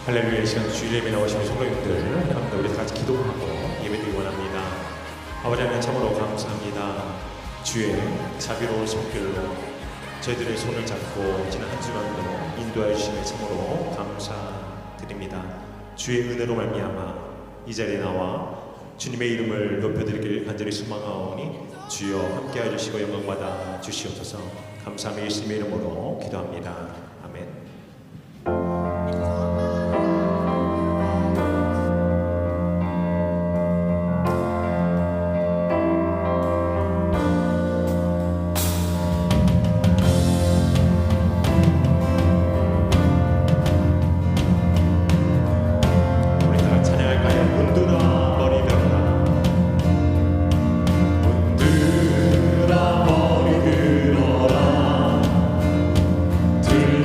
할렐루야. 이 시간 주일 예배 나오시는 성도님들, 여러분들 우리 다 같이 기도하고 예배드리기 원합니다. 아버지 하나님 참으로 감사합니다. 주의 자비로운 손길로 저희들의 손을 잡고 지난 한 주간도 인도하여 주심에 참으로 감사드립니다. 주의 은혜로 말미암아 이 자리에 나와 주님의 이름을 높여드리길 간절히 소망하오니 주여 함께해 주시고 영광받아 주시옵소서. 감사함의 예수님의 이름으로 기도합니다. 아멘. 들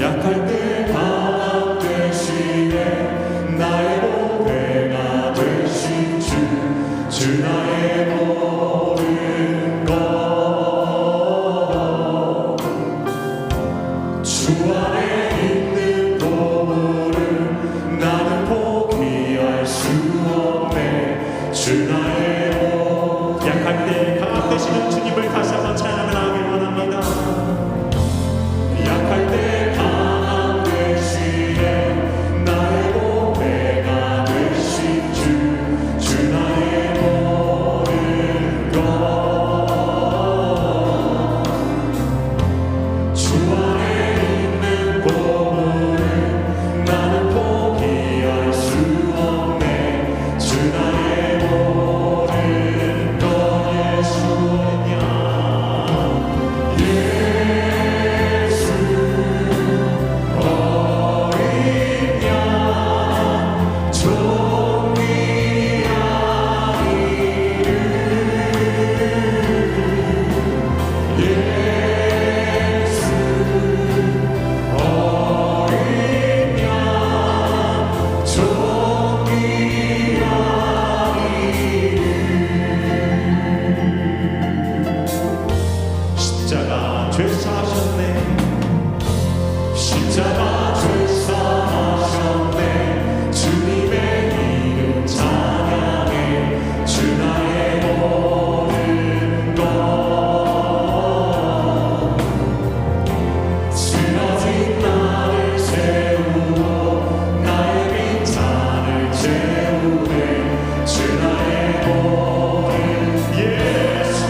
약할 때 강함 되시네 나의 보배가 되신 주 나의 모든 것 주 안에 있는 보물을 나는 포기할 수 없네 주 나의 모든 약할 때 강함 되시는 주님을 다시 한번 찬양을 하길 원합니다. 약할 때 강함 되시네 나의 보배가 되신 주 나의 모든 것 주 안에 있는 보물을 나는 포기할 수 없네 주 나의 모든 것 예수냐 십자가 죄사하셨네 십자가 죄사하셨네 주님의 이름 찬양해 주 나의 모든 것 쓰러진 나를 세우고 나의 빈잔을 채우네 주 나의 모든 예수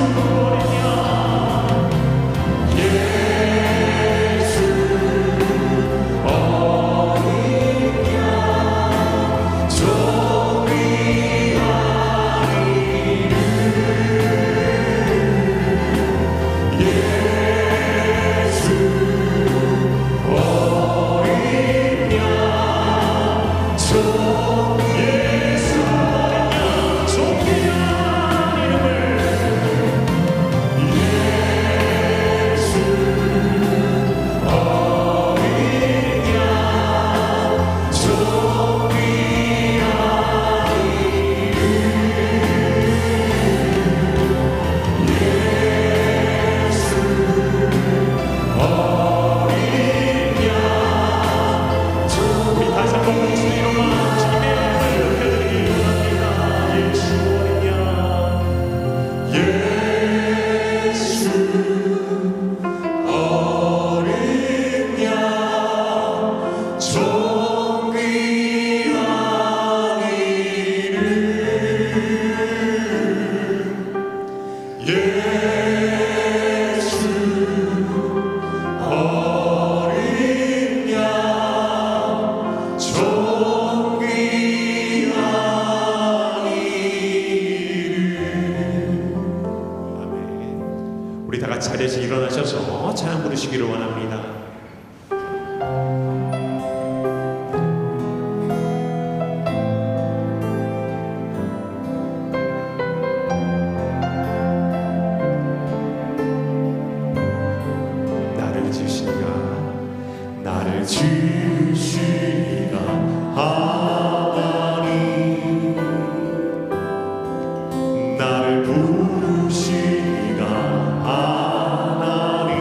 어린 양 우리 다 같이 자리에서 일어나셔서 찬양 부르시기를 원합니다. 나를 지으시니가 나를 지으시니가 하나님 나를 부르시니가 하나님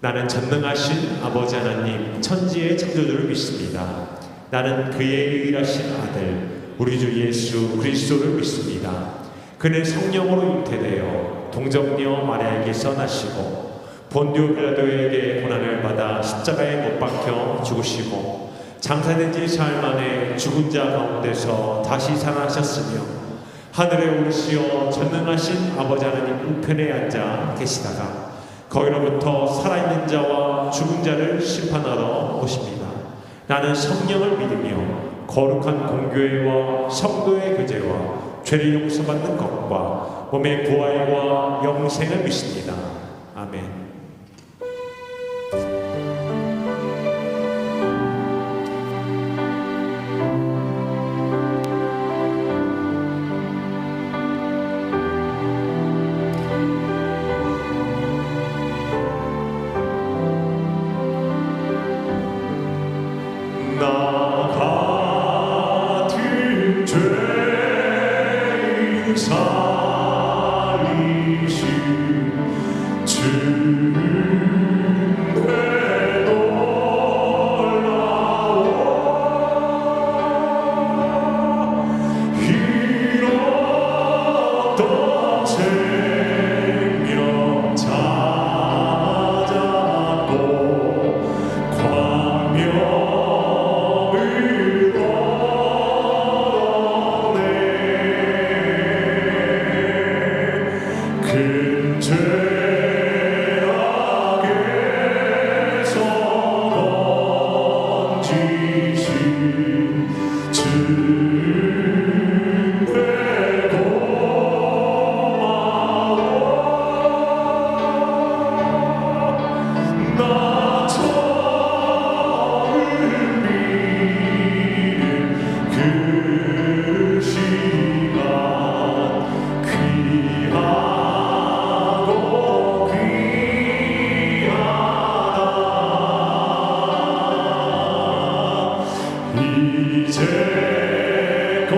나는 전능하신 아버지 하나님 천지의 창조주를 믿습니다. 나는 그의 유일하신 아들 우리 주 예수 그리스도를 믿습니다. 그는 성령으로 잉태되어 동정녀 마리아에게서 나시고 본디오 빌라도에게 고난을 받아 십자가에 못 박혀 죽으시고 장사된 지 사흘 만에 죽은 자 가운데서 다시 살아나셨으며 하늘에 오르시어 전능하신 아버지 하나님 우편에 앉아 계시다가 거기로부터 살아있는 자와 죽은 자를 심판하러 오십니다. 나는 성령을 믿으며 거룩한 공교회와 성도의 교제와 죄를 용서받는 것과 몸의 부활과 영생을 믿습니다. 아멘. 살리신 주의 놀라워 잃었던 생명 찾았고 광명을 걸어내 큰 죄악에서 건지신 주의 고마워 나 처음 믿은 그 시간 귀하고 귀하다 이제껏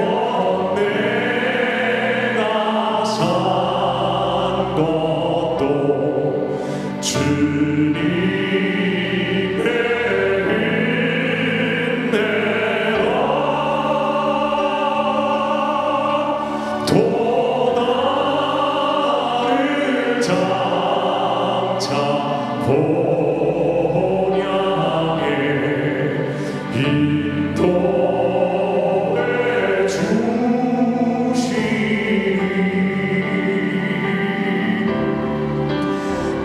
내가 산 것도 주님의 은혜라 또 나를 장차 본향에 인도해 주시니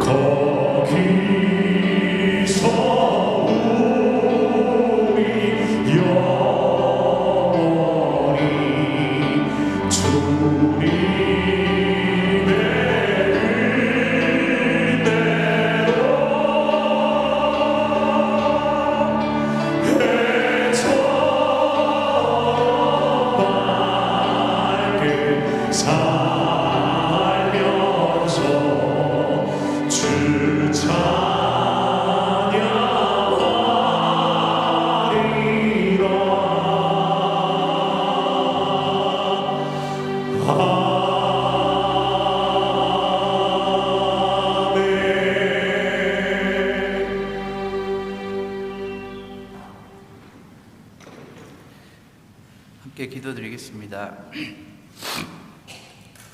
거기서 우리 영원히 주님의 은혜로 해처럼 밝게 살면서 주 찬양하리라 함께 기도드리겠습니다.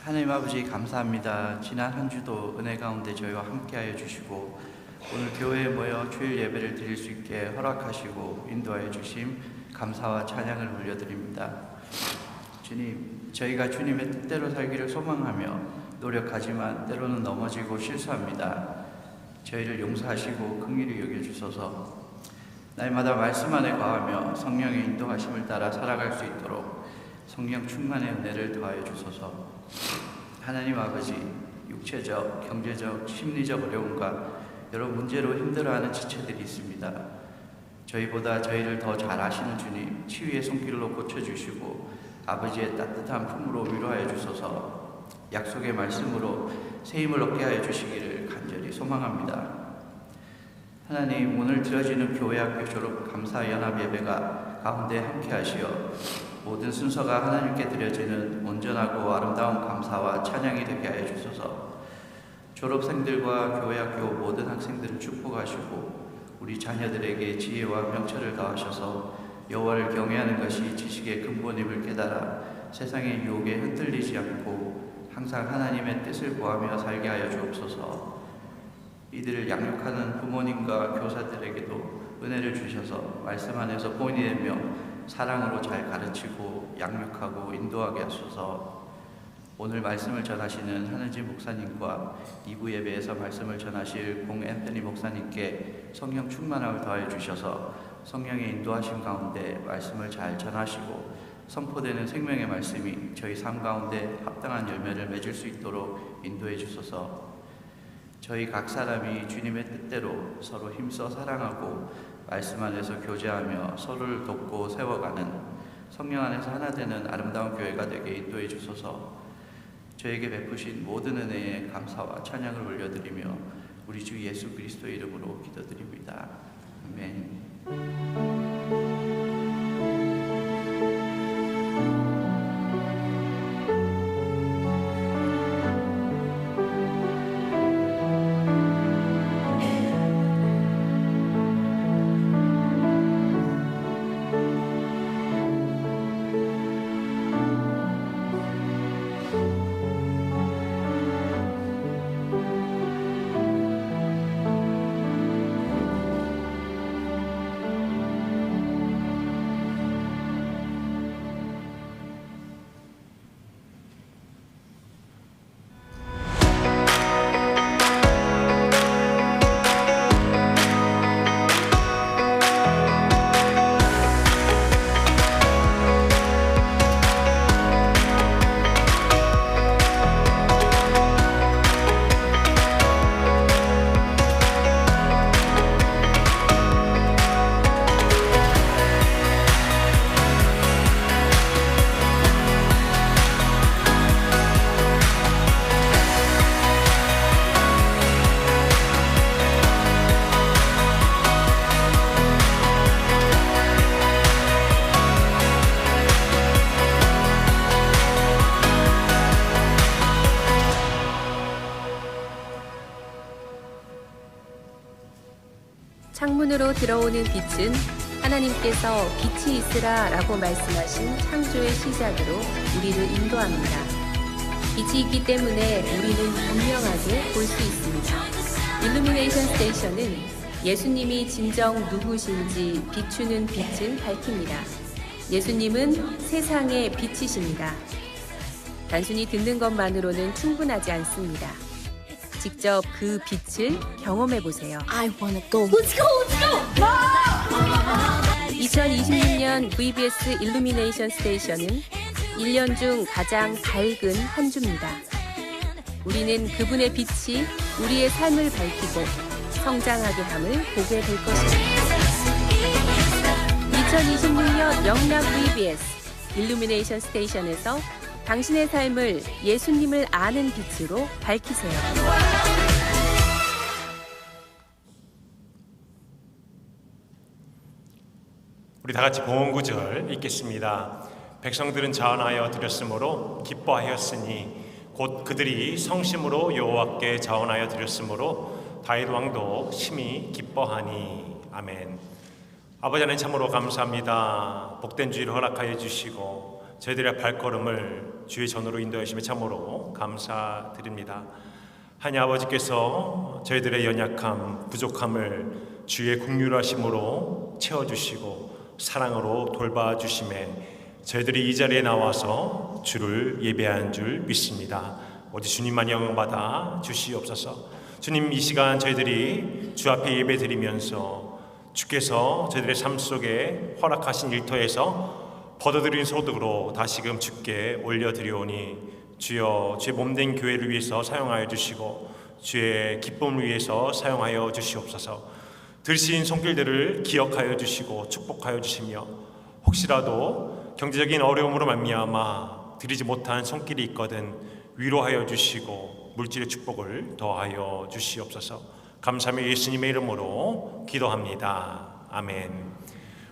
하나님 아버지 감사합니다. 지난 한 주도 은혜 가운데 저희와 함께하여 주시고 오늘 교회에 모여 주일 예배를 드릴 수 있게 허락하시고 인도하여 주심 감사와 찬양을 올려드립니다. 주님, 저희가 주님의 뜻대로 살기를 소망하며 노력하지만 때로는 넘어지고 실수합니다. 저희를 용서하시고 긍휼히 여겨주소서. 날마다 말씀 안에 거하며 성령의 인도하심을 따라 살아갈 수 있도록 성령 충만의 은혜를 더하여 주소서. 하나님 아버지, 육체적, 경제적, 심리적 어려움과 여러 문제로 힘들어하는 지체들이 있습니다. 저희보다 저희를 더 잘 아시는 주님, 치유의 손길로 고쳐주시고 아버지의 따뜻한 품으로 위로하여 주소서. 약속의 말씀으로 새 힘을 얻게 하여 주시기를 간절히 소망합니다. 하나님, 오늘 드려지는 교회학교 졸업 감사 연합 예배가 가운데 함께 하시어 모든 순서가 하나님께 드려지는 온전하고 아름다운 감사와 찬양이 되게 하여 주소서. 졸업생들과 교회학교 모든 학생들을 축복하시고 우리 자녀들에게 지혜와 명철을 더하셔서 여호와를 경외하는 것이 지식의 근본임을 깨달아 세상의 유혹에 흔들리지 않고 항상 하나님의 뜻을 구하며 살게 하여 주옵소서. 이들을 양육하는 부모님과 교사들에게도 은혜를 주셔서 말씀 안에서 본이 되며 사랑으로 잘 가르치고 양육하고 인도하게 하소서. 오늘 말씀을 전하시는 하늘진 목사님과 2부 예배에서 말씀을 전하실 공 앤토니 목사님께 성령 충만함을 더하여 주셔서 성령의 인도하심 가운데 말씀을 잘 전하시고 선포되는 생명의 말씀이 저희 삶 가운데 합당한 열매를 맺을 수 있도록 인도해 주소서. 저희 각 사람이 주님의 뜻대로 서로 힘써 사랑하고 말씀 안에서 교제하며 서로를 돕고 세워가는 성령 안에서 하나 되는 아름다운 교회가 되게 인도해 주소서. 저에게 베푸신 모든 은혜에 감사와 찬양을 올려드리며 우리 주 예수 그리스도의 이름으로 기도드립니다. 아멘. 문으로 들어오는 빛은 하나님께서 빛이 있으라 라고 말씀하신 창조의 시작으로 우리를 인도합니다. 빛이 있기 때문에 우리는 분명하게 볼 수 있습니다. 일루미네이션 스테이션은 예수님이 진정 누구신지 비추는 빛을 밝힙니다. 예수님은 세상의 빛이십니다. 단순히 듣는 것만으로는 충분하지 않습니다. 직접 그 빛을 경험해 보세요. I wanna go. Let's go, let's go. 2026년 VBS 일루미네이션 스테이션은 1년 중 가장 밝은 한 주입니다. 우리는 그분의 빛이 우리의 삶을 밝히고 성장하게 함을 보게 될 것입니다. 2026년 영락 VBS 일루미네이션 스테이션에서 당신의 삶을 예수님을 아는 빛으로 밝히세요. 우리 다 같이 봉구절 읽겠습니다. 백성들은 자원하여 드렸으므로 기뻐하였으니 곧 그들이 성심으로 여호와께 자원하여 드렸으므로 다윗 왕도 심히 기뻐하니. 아멘. 아버지 하나님 참으로 감사합니다. 복된 주일을 허락하여 주시고 저희들의 발걸음을 주의 전으로 인도해 주시며 참으로 감사드립니다. 하나님 아버지께서 저희들의 연약함, 부족함을 주의 긍휼하심으로 채워주시고 사랑으로 돌봐주심에 저희들이 이 자리에 나와서 주를 예배한 줄 믿습니다. 어디 주님만 영광받아 주시옵소서. 주님, 이 시간 저희들이 주 앞에 예배드리면서 주께서 저희들의 삶 속에 허락하신 일터에서 벗어들인 소득으로 다시금 주께 올려드리오니 주여 주의 몸된 교회를 위해서 사용하여 주시고 주의 기쁨을 위해서 사용하여 주시옵소서. 들으신 손길들을 기억하여 주시고 축복하여 주시며 혹시라도 경제적인 어려움으로 말미암아 드리지 못한 손길이 있거든 위로하여 주시고 물질의 축복을 더하여 주시옵소서. 감사하며 예수님의 이름으로 기도합니다. 아멘.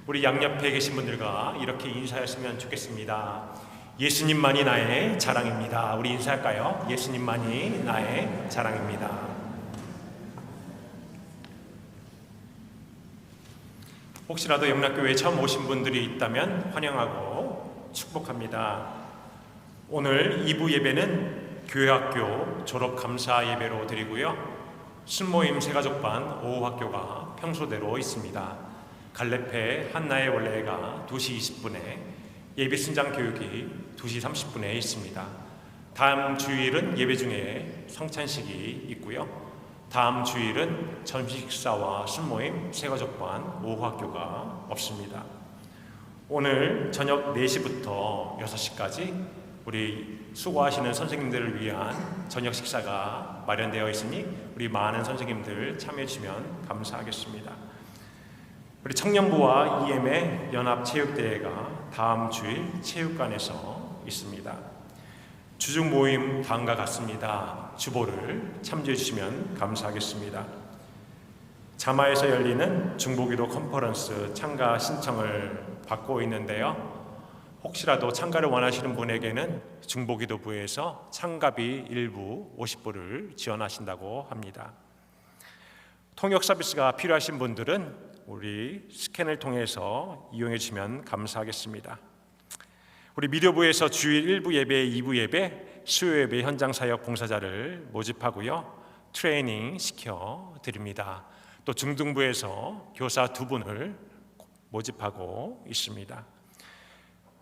우리 양옆에 계신 분들과 이렇게 인사했으면 좋겠습니다. 예수님만이 나의 자랑입니다. 우리 인사할까요? 예수님만이 나의 자랑입니다. 혹시라도 영락교회에 처음 오신 분들이 있다면 환영하고 축복합니다. 오늘 2부 예배는 교회학교 졸업 감사 예배로 드리고요. 순모임 새가족반 오후학교가 평소대로 있습니다. 갈래페 한나의 원래가 2시 20분에 예배 순장 교육이 2시 30분에 있습니다. 다음 주일은 예배 중에 성찬식이 있고요. 다음 주일은 점심 식사와 순모임 새가족반 오후학교가 없습니다. 오늘 저녁 4시부터 6시까지 우리 수고하시는 선생님들을 위한 저녁 식사가 마련되어 있으니 우리 많은 선생님들 참여해 주시면 감사하겠습니다. 우리 청년부와 EM의 연합체육대회가 다음 주일 체육관에서 있습니다. 주중 모임 다음과 같습니다. 주보를 참조해 주시면 감사하겠습니다. 자마에서 열리는 중보기도 컨퍼런스 참가 신청을 받고 있는데요. 혹시라도 참가를 원하시는 분에게는 중보기도부에서 참가비 일부 50불을 지원하신다고 합니다. 통역 서비스가 필요하신 분들은 우리 스캔을 통해서 이용해 주시면 감사하겠습니다. 우리 미디어부에서 주일 1부 예배, 2부 예배, 수요 예배 현장 사역 봉사자를 모집하고요. 트레이닝 시켜 드립니다. 또 중등부에서 교사 2분을 모집하고 있습니다.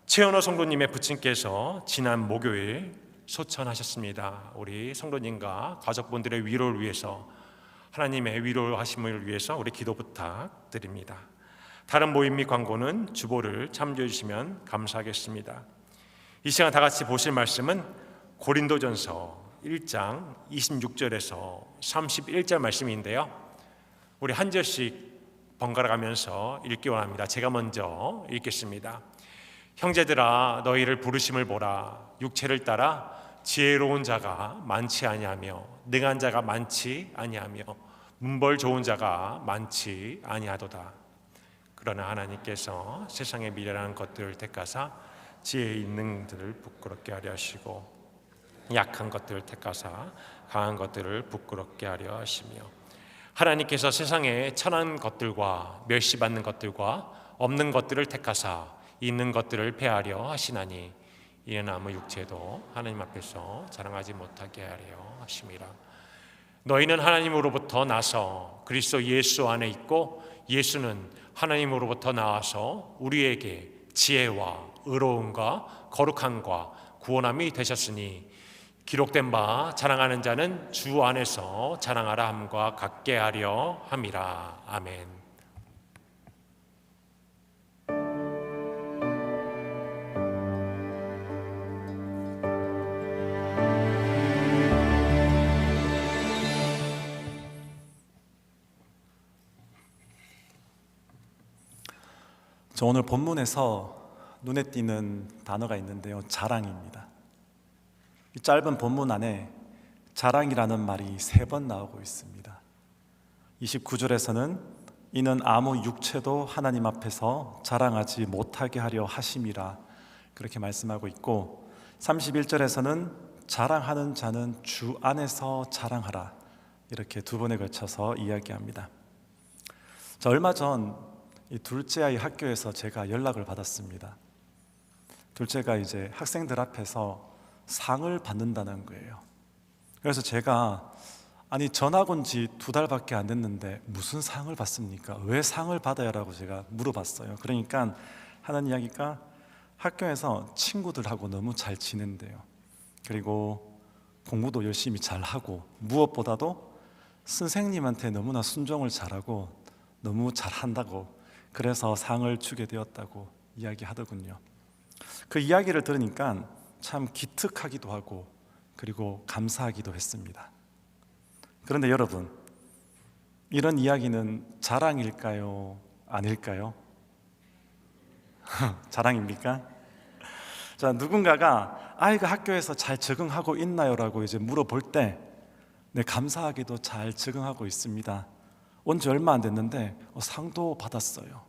최연호 성도님의 부친께서 지난 목요일 소천하셨습니다. 우리 성도님과 가족분들의 위로를 위해서 하나님의 위로하심을 위해서 우리 기도 부탁드립니다. 다른 모임 및 광고는 주보를 참조해 주시면 감사하겠습니다. 이 시간 다 같이 보실 말씀은 고린도전서 1장 26절에서 31절 말씀인데요. 우리 한 절씩 번갈아 가면서 읽기 원합니다. 제가 먼저 읽겠습니다. 형제들아 너희를 부르심을 보라. 육체를 따라 지혜로운 자가 많지 아니하며 능한 자가 많지 아니하며 문벌 좋은 자가 많지 아니하도다. 그러나 하나님께서 세상의 미련한 것들을 택하사 지혜 있는 들을 부끄럽게 하려 하시고 약한 것들을 택하사 강한 것들을 부끄럽게 하려 하시며 하나님께서 세상에 천한 것들과 멸시받는 것들과 없는 것들을 택하사 있는 것들을 폐하려 하시나니 이는 아무 육체도 하나님 앞에서 자랑하지 못하게 하려 하심이라. 너희는 하나님으로부터 나서 그리스도 예수 안에 있고 예수는 하나님으로부터 나와서 우리에게 지혜와 의로움과 거룩함과 구원함이 되셨으니 기록된 바 자랑하는 자는 주 안에서 자랑하라 함과 같게 하려 함이라. 아멘. 저 오늘 본문에서 눈에 띄는 단어가 있는데요, 자랑입니다. 이 짧은 본문 안에 자랑이라는 말이 3번 나오고 있습니다. 29절에서는 이는 아무 육체도 하나님 앞에서 자랑하지 못하게 하려 하심이라 그렇게 말씀하고 있고, 31절에서는 자랑하는 자는 주 안에서 자랑하라 이렇게 2번에 걸쳐서 이야기합니다. 자, 얼마 전 이 둘째 아이 학교에서 제가 연락을 받았습니다. 둘째가 이제 학생들 앞에서 상을 받는다는 거예요. 그래서 제가 아니 전학 온 지 2달밖에 안 됐는데 무슨 상을 받습니까? 왜 상을 받아야 라고 제가 물어봤어요. 그러니까 하는 이야기가 학교에서 친구들하고 너무 잘 지낸대요. 그리고 공부도 열심히 잘하고 무엇보다도 선생님한테 너무나 순종을 잘하고 너무 잘한다고, 그래서 상을 주게 되었다고 이야기하더군요. 그 이야기를 들으니까 참 기특하기도 하고 그리고 감사하기도 했습니다. 그런데 여러분, 이런 이야기는 자랑일까요? 아닐까요? 자랑입니까? 자, 누군가가 아이가 학교에서 잘 적응하고 있나요? 라고 이제 물어볼 때 네, 감사하게도 잘 적응하고 있습니다. 온 지 얼마 안 됐는데 상도 받았어요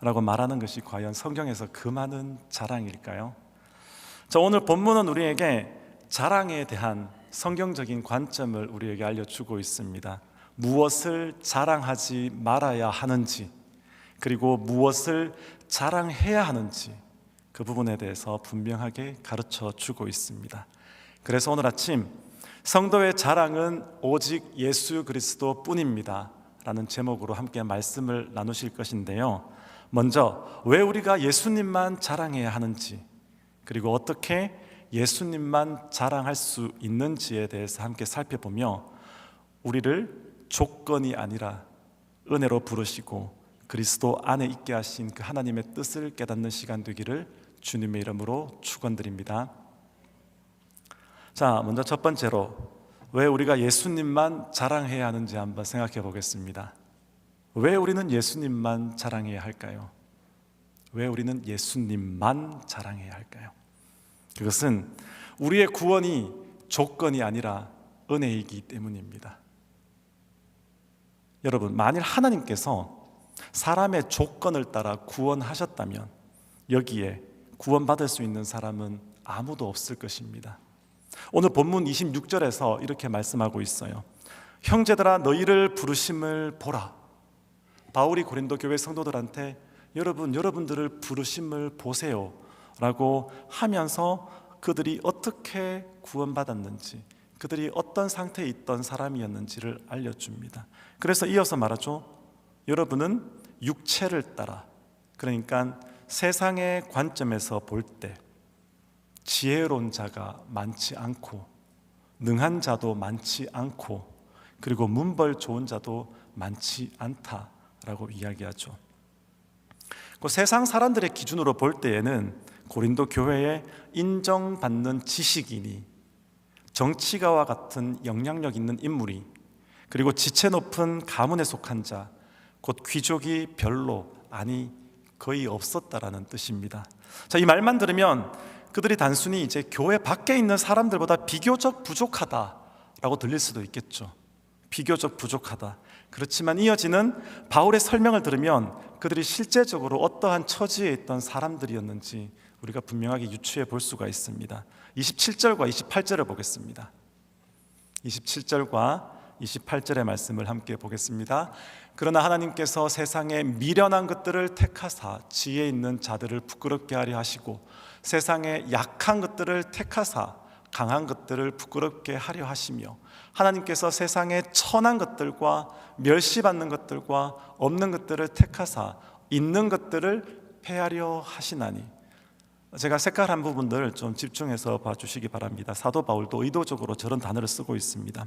라고 말하는 것이 과연 성경에서 그 많은 자랑일까요? 자, 오늘 본문은 우리에게 자랑에 대한 성경적인 관점을 우리에게 알려주고 있습니다. 무엇을 자랑하지 말아야 하는지, 그리고 무엇을 자랑해야 하는지 그 부분에 대해서 분명하게 가르쳐 주고 있습니다. 그래서 오늘 아침 성도의 자랑은 오직 예수 그리스도 뿐입니다 라는 제목으로 함께 말씀을 나누실 것인데요, 먼저 왜 우리가 예수님만 자랑해야 하는지, 그리고 어떻게 예수님만 자랑할 수 있는지에 대해서 함께 살펴보며 우리를 조건이 아니라 은혜로 부르시고 그리스도 안에 있게 하신 그 하나님의 뜻을 깨닫는 시간 되기를 주님의 이름으로 축원드립니다. 자, 먼저 첫 번째로 왜 우리가 예수님만 자랑해야 하는지 한번 생각해 보겠습니다. 왜 우리는 예수님만 자랑해야 할까요? 왜 우리는 예수님만 자랑해야 할까요? 그것은 우리의 구원이 조건이 아니라 은혜이기 때문입니다. 여러분, 만일 하나님께서 사람의 조건을 따라 구원하셨다면 여기에 구원받을 수 있는 사람은 아무도 없을 것입니다. 오늘 본문 26절에서 이렇게 말씀하고 있어요. 형제들아, 너희를 부르심을 보라. 바울이 고린도 교회 성도들한테 여러분들을 부르심을 보세요 라고 하면서 그들이 어떻게 구원받았는지, 그들이 어떤 상태에 있던 사람이었는지를 알려줍니다. 그래서 이어서 말하죠. 여러분은 육체를 따라, 그러니까 세상의 관점에서 볼 때 지혜로운 자가 많지 않고 능한 자도 많지 않고 그리고 문벌 좋은 자도 많지 않다라고 이야기하죠. 그 세상 사람들의 기준으로 볼 때에는 고린도 교회에 인정받는 지식인이, 정치가와 같은 영향력 있는 인물이, 그리고 지체 높은 가문에 속한 자, 곧 귀족이 별로, 아니 거의 없었다라는 뜻입니다. 자, 이 말만 들으면 그들이 단순히 이제 교회 밖에 있는 사람들보다 비교적 부족하다라고 들릴 수도 있겠죠. 비교적 부족하다. 그렇지만 이어지는 바울의 설명을 들으면 그들이 실제적으로 어떠한 처지에 있던 사람들이었는지 우리가 분명하게 유추해 볼 수가 있습니다. 27절과 28절을 보겠습니다. 27절과 28절의 말씀을 함께 보겠습니다. 그러나 하나님께서 세상의 미련한 것들을 택하사 지혜 있는 자들을 부끄럽게 하려 하시고 세상의 약한 것들을 택하사 강한 것들을 부끄럽게 하려 하시며 하나님께서 세상의 천한 것들과 멸시받는 것들과 없는 것들을 택하사 있는 것들을 폐하려 하시나니. 제가 색깔한 부분들 좀 집중해서 봐주시기 바랍니다. 사도 바울도 의도적으로 저런 단어를 쓰고 있습니다.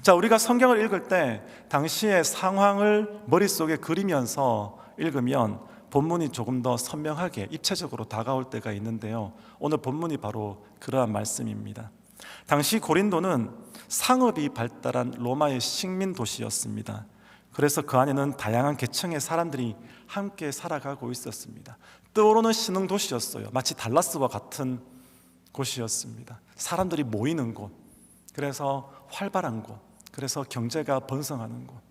자, 우리가 성경을 읽을 때 당시의 상황을 머릿속에 그리면서 읽으면 본문이 조금 더 선명하게 입체적으로 다가올 때가 있는데요, 오늘 본문이 바로 그러한 말씀입니다. 당시 고린도는 상업이 발달한 로마의 식민 도시였습니다. 그래서 그 안에는 다양한 계층의 사람들이 함께 살아가고 있었습니다. 떠오르는 신흥 도시였어요. 마치 달라스와 같은 곳이었습니다. 사람들이 모이는 곳, 그래서 활발한 곳, 그래서 경제가 번성하는 곳,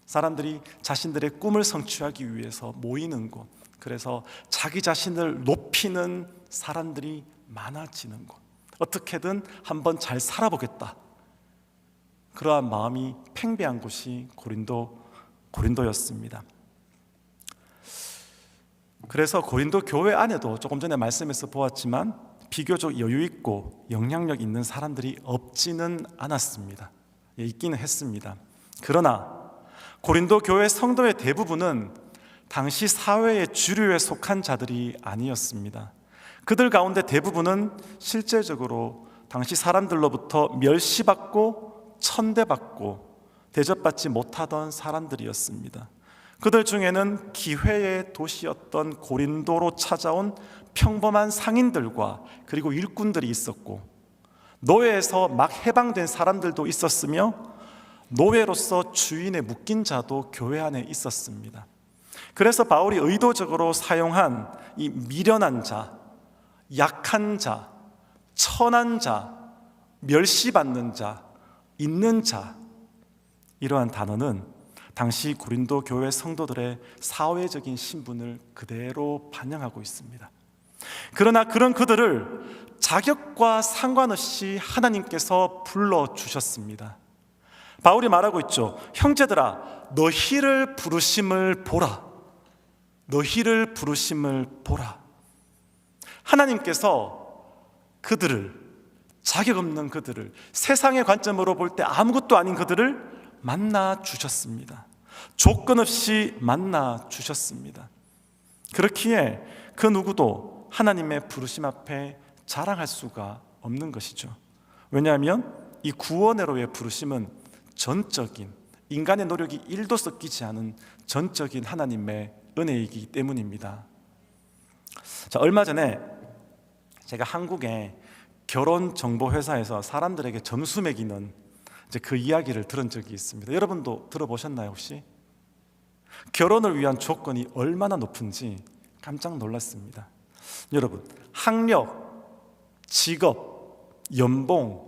사람들이 자신들의 꿈을 성취하기 위해서 모이는 곳, 그래서 자기 자신을 높이는 사람들이 많아지는 곳, 어떻게든 한번 잘 살아보겠다, 그러한 마음이 팽배한 곳이 고린도였습니다. 그래서 고린도 교회 안에도 조금 전에 말씀에서 보았지만 비교적 여유 있고 영향력 있는 사람들이 없지는 않았습니다. 있기는 했습니다. 그러나 고린도 교회 성도의 대부분은 당시 사회의 주류에 속한 자들이 아니었습니다. 그들 가운데 대부분은 실제적으로 당시 사람들로부터 멸시받고 천대받고 대접받지 못하던 사람들이었습니다. 그들 중에는 기회의 도시였던 고린도로 찾아온 평범한 상인들과 그리고 일꾼들이 있었고, 노예에서 막 해방된 사람들도 있었으며 노예로서 주인에 묶인 자도 교회 안에 있었습니다. 그래서 바울이 의도적으로 사용한 이 미련한 자, 약한 자, 천한 자, 멸시받는 자, 있는 자, 이러한 단어는 당시 고린도 교회 성도들의 사회적인 신분을 그대로 반영하고 있습니다. 그러나 그런 그들을 자격과 상관없이 하나님께서 불러주셨습니다. 바울이 말하고 있죠. 형제들아, 너희를 부르심을 보라. 너희를 부르심을 보라. 하나님께서 그들을, 자격 없는 그들을, 세상의 관점으로 볼 때 아무것도 아닌 그들을 만나 주셨습니다. 조건 없이 만나 주셨습니다. 그렇기에 그 누구도 하나님의 부르심 앞에 자랑할 수가 없는 것이죠. 왜냐하면 이 구원으로의 부르심은 전적인, 인간의 노력이 1도 섞이지 않은 전적인 하나님의 은혜이기 때문입니다. 자, 얼마 전에 제가 한국의 결혼정보회사에서 사람들에게 점수 매기는 그 이야기를 들은 적이 있습니다. 여러분도 들어보셨나요 혹시? 결혼을 위한 조건이 얼마나 높은지 깜짝 놀랐습니다. 여러분, 학력, 직업, 연봉,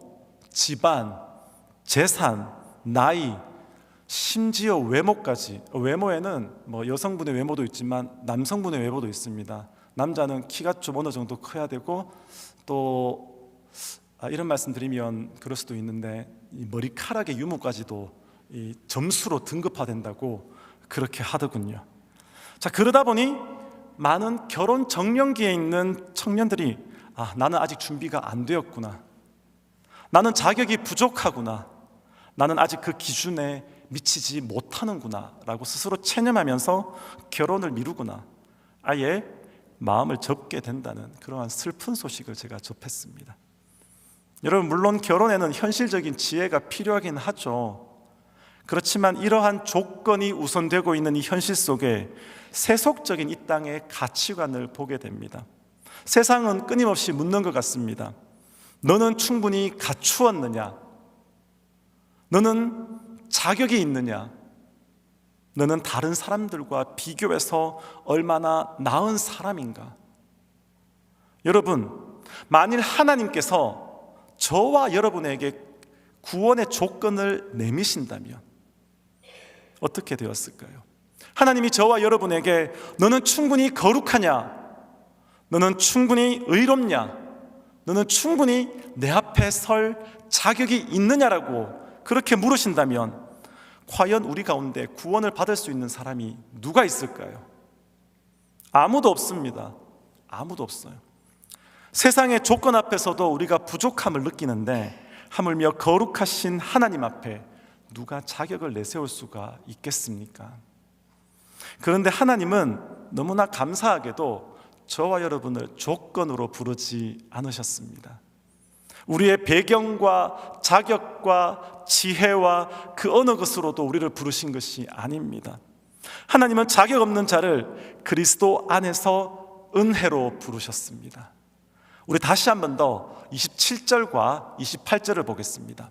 집안, 재산, 나이, 심지어 외모까지. 외모에는 뭐 여성분의 외모도 있지만 남성분의 외모도 있습니다. 남자는 키가 좀 어느 정도 커야 되고, 또 이런 말씀 드리면 그럴 수도 있는데 이 머리카락의 유무까지도 이 점수로 등급화된다고 그렇게 하더군요. 자, 그러다 보니 많은 결혼 정년기에 있는 청년들이 나는 아직 준비가 안 되었구나, 나는 자격이 부족하구나, 나는 아직 그 기준에 미치지 못하는구나 라고 스스로 체념하면서 결혼을 미루거나 아예 마음을 접게 된다는 그러한 슬픈 소식을 제가 접했습니다. 여러분, 물론 결혼에는 현실적인 지혜가 필요하긴 하죠. 그렇지만 이러한 조건이 우선되고 있는 이 현실 속에 세속적인 이 땅의 가치관을 보게 됩니다. 세상은 끊임없이 묻는 것 같습니다. 너는 충분히 갖추었느냐? 너는 자격이 있느냐? 너는 다른 사람들과 비교해서 얼마나 나은 사람인가? 여러분, 만일 하나님께서 저와 여러분에게 구원의 조건을 내미신다면 어떻게 되었을까요? 하나님이 저와 여러분에게 너는 충분히 거룩하냐? 너는 충분히 의롭냐? 너는 충분히 내 앞에 설 자격이 있느냐라고 그렇게 물으신다면 과연 우리 가운데 구원을 받을 수 있는 사람이 누가 있을까요? 아무도 없습니다. 아무도 없어요. 세상의 조건 앞에서도 우리가 부족함을 느끼는데 하물며 거룩하신 하나님 앞에 누가 자격을 내세울 수가 있겠습니까? 그런데 하나님은 너무나 감사하게도 저와 여러분을 조건으로 부르지 않으셨습니다. 우리의 배경과 자격과 지혜와 그 어느 것으로도 우리를 부르신 것이 아닙니다. 하나님은 자격 없는 자를 그리스도 안에서 은혜로 부르셨습니다. 우리 다시 한 번 더 27절과 28절을 보겠습니다.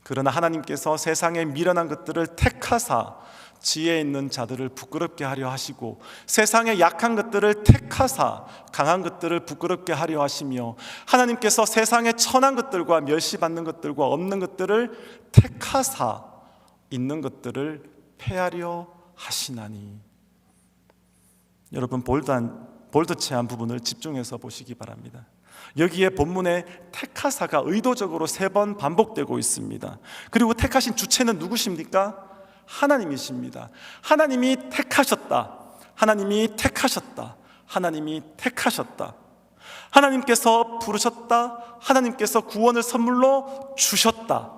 그러나 하나님께서 세상의 미련한 것들을 택하사 지혜 있는 자들을 부끄럽게 하려 하시고 세상의 약한 것들을 택하사 강한 것들을 부끄럽게 하려 하시며 하나님께서 세상의 천한 것들과 멸시받는 것들과 없는 것들을 택하사 있는 것들을 폐하려 하시나니. 여러분 볼드체한 부분을 집중해서 보시기 바랍니다. 여기에 본문에 택하사가 의도적으로 3번 반복되고 있습니다. 그리고 택하신 주체는 누구십니까? 하나님이십니다. 하나님이 택하셨다. 하나님이 택하셨다. 하나님이 택하셨다. 하나님께서 부르셨다. 하나님께서 구원을 선물로 주셨다.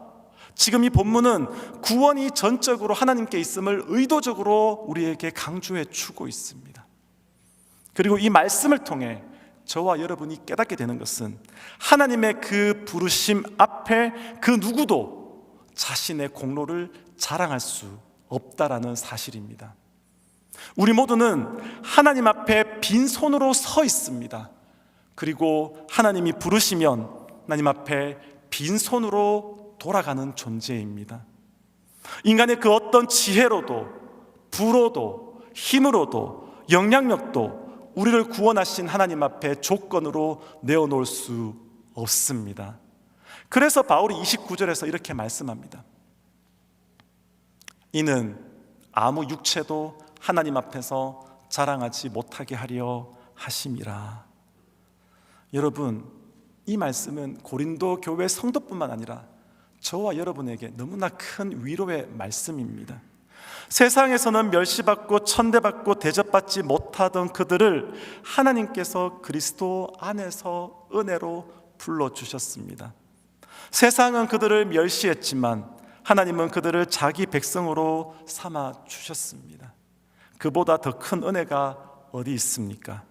지금 이 본문은 구원이 전적으로 하나님께 있음을 의도적으로 우리에게 강조해 주고 있습니다. 그리고 이 말씀을 통해 저와 여러분이 깨닫게 되는 것은 하나님의 그 부르심 앞에 그 누구도 자신의 공로를 자랑할 수 없다라는 사실입니다. 우리 모두는 하나님 앞에 빈손으로 서 있습니다. 그리고 하나님이 부르시면 하나님 앞에 빈손으로 돌아가는 존재입니다. 인간의 그 어떤 지혜로도 부로도 힘으로도 영향력도 우리를 구원하신 하나님 앞에 조건으로 내어놓을 수 없습니다. 그래서 바울이 29절에서 이렇게 말씀합니다. 이는 아무 육체도 하나님 앞에서 자랑하지 못하게 하려 하심이라. 여러분, 이 말씀은 고린도 교회 성도뿐만 아니라 저와 여러분에게 너무나 큰 위로의 말씀입니다. 세상에서는 멸시받고 천대받고 대접받지 못하던 그들을 하나님께서 그리스도 안에서 은혜로 불러주셨습니다. 세상은 그들을 멸시했지만 하나님은 그들을 자기 백성으로 삼아 주셨습니다. 그보다 더 큰 은혜가 어디 있습니까?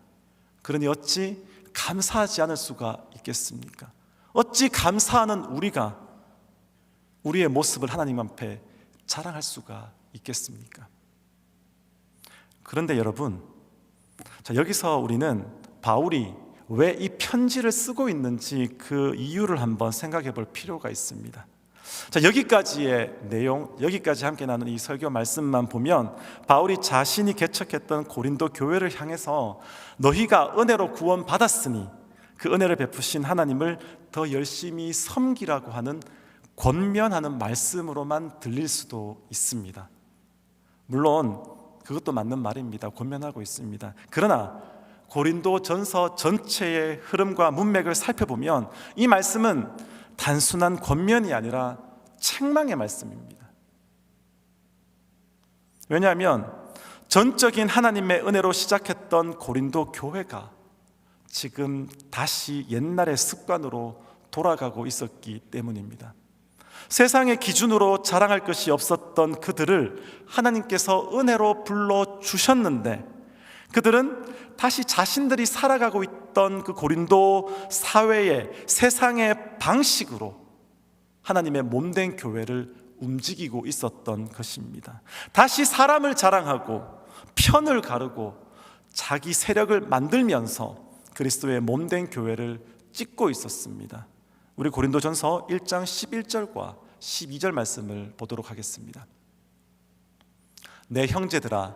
그러니 어찌 감사하지 않을 수가 있겠습니까? 어찌 감사하는 우리가 우리의 모습을 하나님 앞에 자랑할 수가 있겠습니까? 그런데 여러분, 여기서 우리는 바울이 왜 이 편지를 쓰고 있는지 그 이유를 한번 생각해 볼 필요가 있습니다. 여기까지의 내용, 여기까지 함께 나눈 이 설교 말씀만 보면 바울이 자신이 개척했던 고린도 교회를 향해서 너희가 은혜로 구원받았으니 그 은혜를 베푸신 하나님을 더 열심히 섬기라고 하는 권면하는 말씀으로만 들릴 수도 있습니다. 물론 그것도 맞는 말입니다. 권면하고 있습니다. 그러나 고린도 전서 전체의 흐름과 문맥을 살펴보면 이 말씀은 단순한 권면이 아니라 책망의 말씀입니다. 왜냐하면 전적인 하나님의 은혜로 시작했던 고린도 교회가 지금 다시 옛날의 습관으로 돌아가고 있었기 때문입니다. 세상의 기준으로 자랑할 것이 없었던 그들을 하나님께서 은혜로 불러주셨는데 그들은 다시 자신들이 살아가고 있던 그 고린도 사회의 세상의 방식으로 하나님의 몸된 교회를 움직이고 있었던 것입니다. 다시 사람을 자랑하고 편을 가르고 자기 세력을 만들면서 그리스도의 몸된 교회를 찍고 있었습니다. 우리 고린도전서 1장 11절과 12절 말씀을 보도록 하겠습니다. 내 형제들아,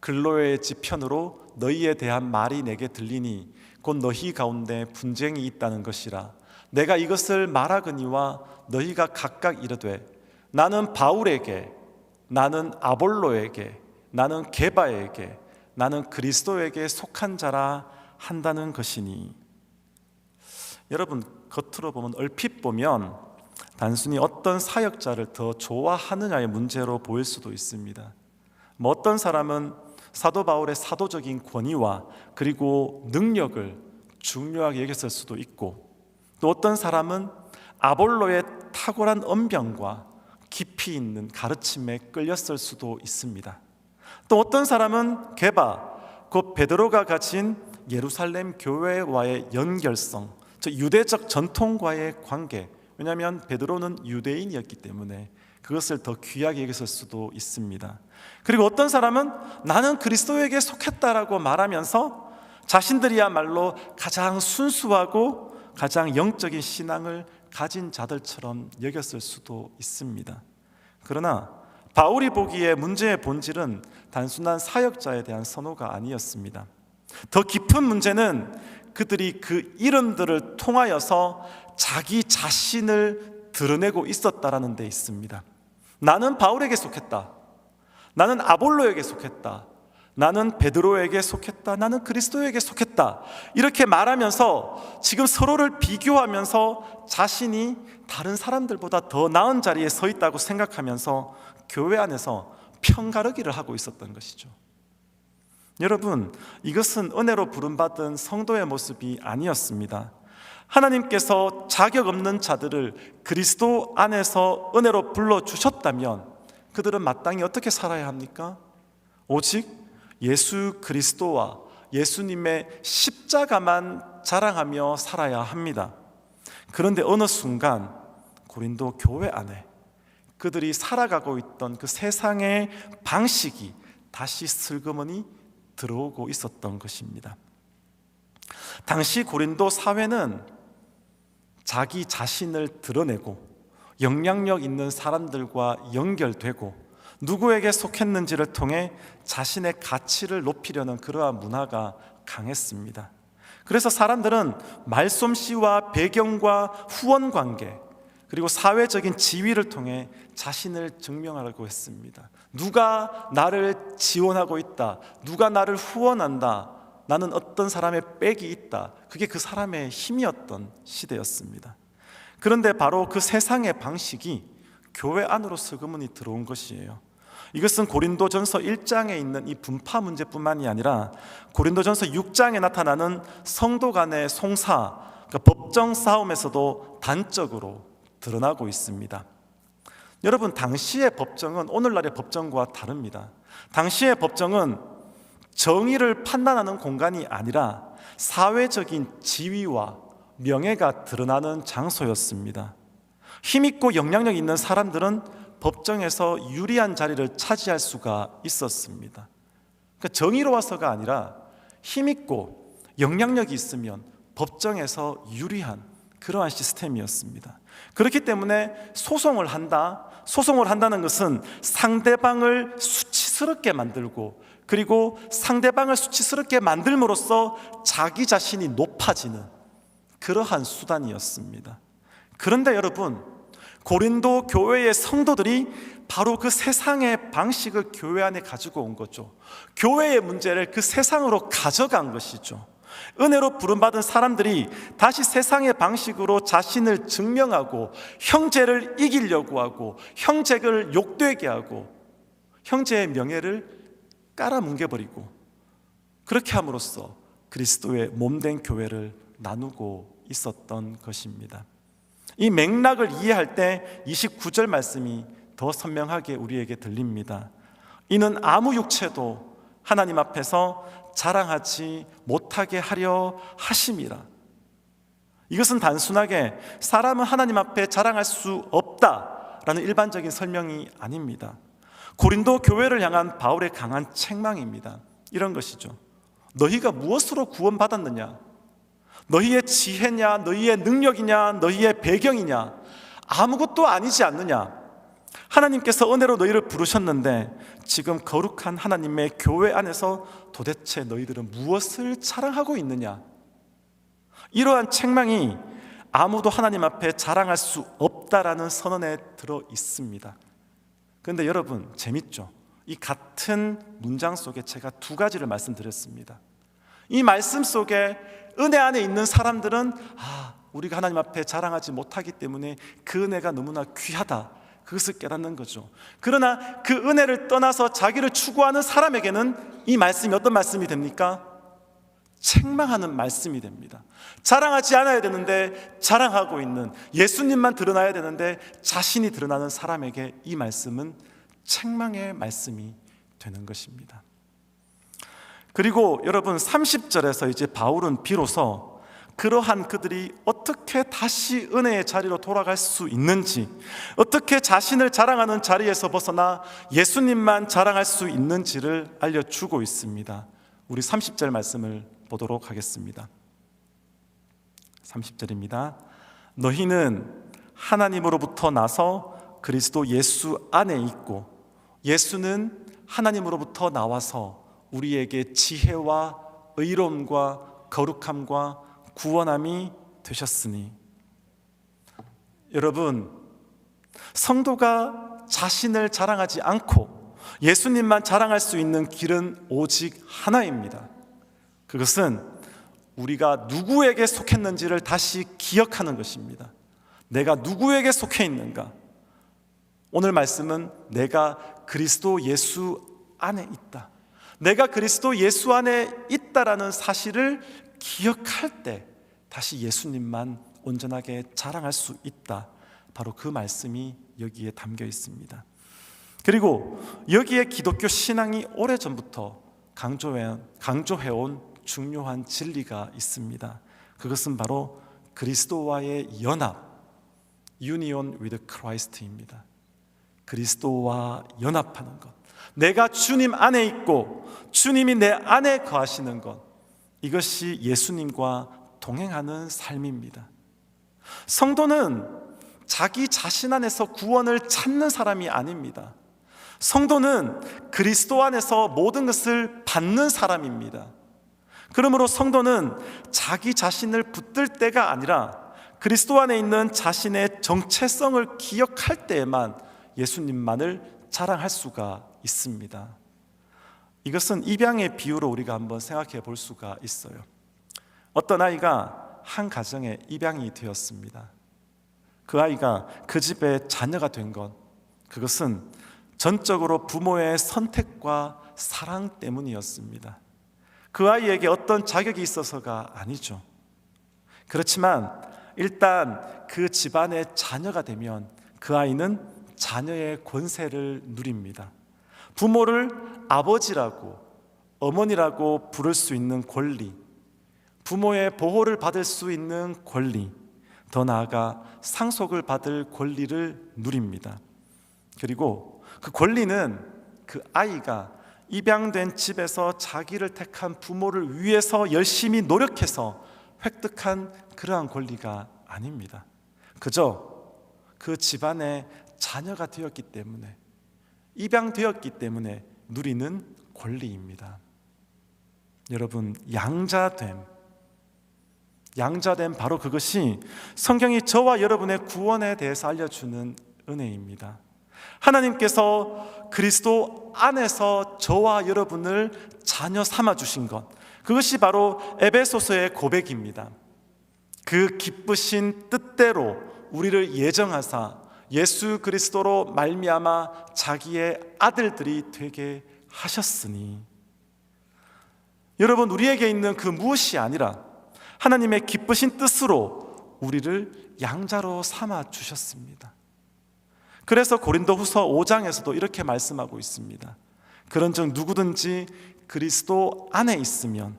글로의 지편으로 너희에 대한 말이 내게 들리니 곧 너희 가운데 분쟁이 있다는 것이라. 내가 이것을 말하거니와 너희가 각각 이르되 나는 바울에게, 나는 아볼로에게, 나는 게바에게, 나는 그리스도에게 속한 자라 한다는 것이니. 여러분, 겉으로 보면 얼핏 보면 단순히 어떤 사역자를 더 좋아하느냐의 문제로 보일 수도 있습니다. 어떤 사람은 사도 바울의 사도적인 권위와 그리고 능력을 중요하게 여겼을 수도 있고, 또 어떤 사람은 아볼로의 탁월한 언변과 깊이 있는 가르침에 끌렸을 수도 있습니다. 또 어떤 사람은 게바, 곧 베드로가 가진 예루살렘 교회와의 연결성, 즉 유대적 전통과의 관계, 왜냐하면 베드로는 유대인이었기 때문에 그것을 더 귀하게 여겼을 수도 있습니다. 그리고 어떤 사람은 나는 그리스도에게 속했다라고 말하면서 자신들이야말로 가장 순수하고 가장 영적인 신앙을 가진 자들처럼 여겼을 수도 있습니다. 그러나 바울이 보기에 문제의 본질은 단순한 사역자에 대한 선호가 아니었습니다. 더 깊은 문제는 그들이 그 이름들을 통하여서 자기 자신을 드러내고 있었다라는 데 있습니다. 나는 바울에게 속했다, 나는 아볼로에게 속했다, 나는 베드로에게 속했다, 나는 그리스도에게 속했다, 이렇게 말하면서 지금 서로를 비교하면서 자신이 다른 사람들보다 더 나은 자리에 서 있다고 생각하면서 교회 안에서 편가르기를 하고 있었던 것이죠. 여러분, 이것은 은혜로 부름받은 성도의 모습이 아니었습니다. 하나님께서 자격 없는 자들을 그리스도 안에서 은혜로 불러주셨다면 그들은 마땅히 어떻게 살아야 합니까? 오직 예수 그리스도와 예수님의 십자가만 자랑하며 살아야 합니다. 그런데 어느 순간 고린도 교회 안에 그들이 살아가고 있던 그 세상의 방식이 다시 슬그머니 들어오고 있었던 것입니다. 당시 고린도 사회는 자기 자신을 드러내고 영향력 있는 사람들과 연결되고 누구에게 속했는지를 통해 자신의 가치를 높이려는 그러한 문화가 강했습니다. 그래서 사람들은 말솜씨와 배경과 후원관계 그리고 사회적인 지위를 통해 자신을 증명하려고 했습니다. 누가 나를 지원하고 있다, 누가 나를 후원한다, 나는 어떤 사람의 빽이 있다, 그게 그 사람의 힘이었던 시대였습니다. 그런데 바로 그 세상의 방식이 교회 안으로 슬그머니 들어온 것이에요. 이것은 고린도전서 1장에 있는 이 분파 문제뿐만이 아니라 고린도전서 6장에 나타나는 성도 간의 송사, 그러니까 법정 싸움에서도 단적으로 드러나고 있습니다. 여러분, 당시의 법정은 오늘날의 법정과 다릅니다. 당시의 법정은 정의를 판단하는 공간이 아니라 사회적인 지위와 명예가 드러나는 장소였습니다. 힘있고 영향력 있는 사람들은 법정에서 유리한 자리를 차지할 수가 있었습니다. 그러니까 정의로워서가 아니라 힘있고 영향력이 있으면 법정에서 유리한 그러한 시스템이었습니다. 그렇기 때문에 소송을 한다는 것은 상대방을 수치스럽게 만들고, 그리고 상대방을 수치스럽게 만들므로써 자기 자신이 높아지는 그러한 수단이었습니다. 그런데 여러분, 고린도 교회의 성도들이 바로 그 세상의 방식을 교회 안에 가지고 온 거죠. 교회의 문제를 그 세상으로 가져간 것이죠. 은혜로 부름받은 사람들이 다시 세상의 방식으로 자신을 증명하고 형제를 이기려고 하고 형제를 욕되게 하고 형제의 명예를 깔아뭉개버리고, 그렇게 함으로써 그리스도의 몸된 교회를 나누고 있었던 것입니다. 이 맥락을 이해할 때 29절 말씀이 더 선명하게 우리에게 들립니다. 이는 아무 육체도 하나님 앞에서 자랑하지 못하게 하려 하심이라. 이것은 단순하게 사람은 하나님 앞에 자랑할 수 없다라는 일반적인 설명이 아닙니다. 고린도 교회를 향한 바울의 강한 책망입니다. 이런 것이죠. 너희가 무엇으로 구원받았느냐? 너희의 지혜냐, 너희의 능력이냐, 너희의 배경이냐? 아무것도 아니지 않느냐? 하나님께서 은혜로 너희를 부르셨는데 지금 거룩한 하나님의 교회 안에서 도대체 너희들은 무엇을 자랑하고 있느냐? 이러한 책망이 아무도 하나님 앞에 자랑할 수 없다라는 선언에 들어 있습니다. 그런데 여러분, 재밌죠? 이 같은 문장 속에 제가 두 가지를 말씀드렸습니다. 이 말씀 속에 은혜 안에 있는 사람들은 우리가 하나님 앞에 자랑하지 못하기 때문에 그 은혜가 너무나 귀하다, 그것을 깨닫는 거죠. 그러나 그 은혜를 떠나서 자기를 추구하는 사람에게는 이 말씀이 어떤 말씀이 됩니까? 책망하는 말씀이 됩니다. 자랑하지 않아야 되는데 자랑하고 있는, 예수님만 드러나야 되는데 자신이 드러나는 사람에게 이 말씀은 책망의 말씀이 되는 것입니다. 그리고 여러분 30절에서 이제 바울은 비로소 그러한 그들이 어떻게 다시 은혜의 자리로 돌아갈 수 있는지, 어떻게 자신을 자랑하는 자리에서 벗어나 예수님만 자랑할 수 있는지를 알려주고 있습니다. 우리 30절 말씀을 보도록 하겠습니다. 30절입니다. 너희는 하나님으로부터 나서 그리스도 예수 안에 있고, 예수는 하나님으로부터 나와서 우리에게 지혜와 의로움과 거룩함과 구원함이 되셨으니. 여러분, 성도가 자신을 자랑하지 않고 예수님만 자랑할 수 있는 길은 오직 하나입니다. 그것은 우리가 누구에게 속했는지를 다시 기억하는 것입니다. 내가 누구에게 속해 있는가? 오늘 말씀은 내가 그리스도 예수 안에 있다, 내가 그리스도 예수 안에 있다라는 사실을 기억할 때 다시 예수님만 온전하게 자랑할 수 있다, 바로 그 말씀이 여기에 담겨 있습니다. 그리고 여기에 기독교 신앙이 오래전부터 강조해온 중요한 진리가 있습니다. 그것은 바로 그리스도와의 연합, Union with Christ입니다. 그리스도와 연합하는 것, 내가 주님 안에 있고 주님이 내 안에 거하시는 것, 이것이 예수님과 동행하는 삶입니다. 성도는 자기 자신 안에서 구원을 찾는 사람이 아닙니다. 성도는 그리스도 안에서 모든 것을 받는 사람입니다. 그러므로 성도는 자기 자신을 붙들 때가 아니라 그리스도 안에 있는 자신의 정체성을 기억할 때에만 예수님만을 자랑할 수가 있습니다. 이것은 입양의 비유로 우리가 한번 생각해 볼 수가 있어요. 어떤 아이가 한 가정에 입양이 되었습니다. 그 아이가 그 집의 자녀가 된 것, 그것은 전적으로 부모의 선택과 사랑 때문이었습니다. 그 아이에게 어떤 자격이 있어서가 아니죠. 그렇지만 일단 그 집안의 자녀가 되면 그 아이는 자녀의 권세를 누립니다. 부모를 아버지라고, 어머니라고 부를 수 있는 권리, 부모의 보호를 받을 수 있는 권리, 더 나아가 상속을 받을 권리를 누립니다. 그리고 그 권리는 그 아이가 입양된 집에서 자기를 택한 부모를 위해서 열심히 노력해서 획득한 그러한 권리가 아닙니다. 그저 그 집안의 자녀가 되었기 때문에, 입양되었기 때문에 누리는 권리입니다. 여러분, 양자됨 바로 그것이 성경이 저와 여러분의 구원에 대해서 알려주는 은혜입니다. 하나님께서 그리스도 안에서 저와 여러분을 자녀 삼아 주신 것, 그것이 바로 에베소서의 고백입니다. 그 기쁘신 뜻대로 우리를 예정하사 예수 그리스도로 말미암아 자기의 아들들이 되게 하셨으니. 여러분, 우리에게 있는 그 무엇이 아니라 하나님의 기쁘신 뜻으로 우리를 양자로 삼아 주셨습니다. 그래서 고린도후서 5장에서도 이렇게 말씀하고 있습니다. 그런즉 누구든지 그리스도 안에 있으면